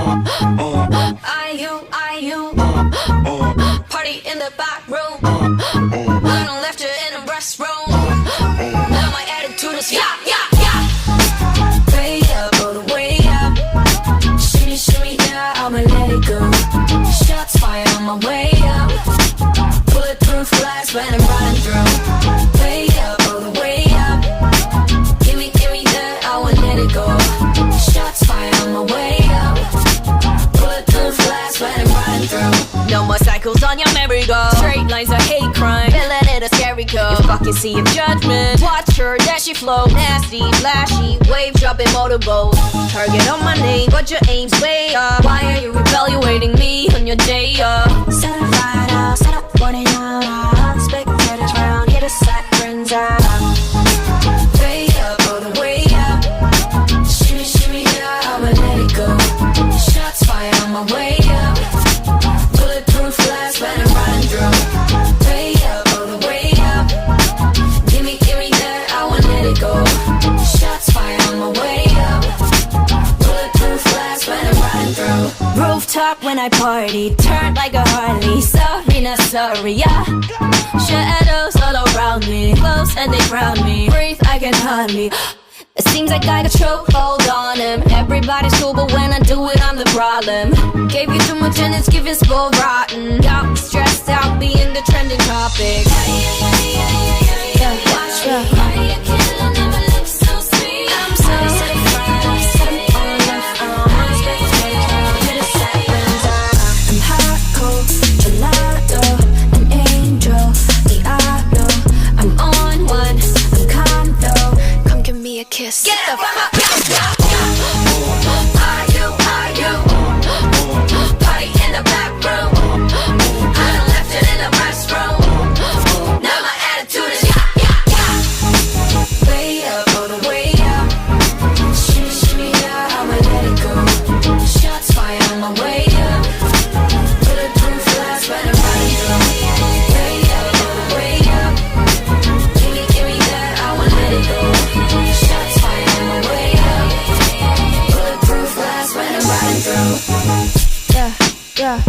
I you, party in the back room. I done left her in the restroom. Now my attitude is yeah. Way up, all the way up. Shimmy, shimmy, yeah, I'ma let it go. Shots fired on my way up. Bulletproof glass when I'm running through. Way up, all the way up. Give me that, I won't let it go. Shots fired on my way up. Bulletproof glass when I'm running through. No more cycles on your merry-go. Straight lines are hate crime. Feeling it a scary code. You fucking see of judgment. Watch her, that she flow. Nasty, flashy, wave dropping motorboat. Target on my name, but your aim's way up. Why are you evaluating me on your day up? Set up right out, set up running out. Spectators round, here to sack friends out. Way up, all the way up. Shimmy, shimmy, yeah, I'ma let it go. Shots fired on my way up. Bulletproof glass when I'm running through. Way up, all the way up. Give me that, I won't let it go. Shots fired on my way up. Bulletproof glass when I'm running through. Rooftop when I party, turn like a Harley. Sorry, not sorry, yeah. Shadows all around me, close and they crowd me. Breathe, I can hardly. It seems like I got chokehold on him. Everybody's cool, but when I do it, I'm the problem. Gave you too much and it's giving spoiled rotten. Got me stressed out, being the trending topic. Yeah, watch me. I'm so certified, set 'em all left on. Spectators round, here to set friends out. I'm hot, cold, gelato, an angel, Diablo. I'm on one, I'm calm though. Come give me a kiss. Get the fuck up. Are you? Party in the back room. I done left it in the restroom. Now my attitude is yeah. Way up, all the way up. Shimmy, shimmy, yeah, I'ma let it go. Shots fired on my way up. Bulletproof glass when I'm running through. Way up, all the way up. Give me that, I won't let it go. Shots fired on my way up. Bulletproof glass when I'm riding through. Yeah.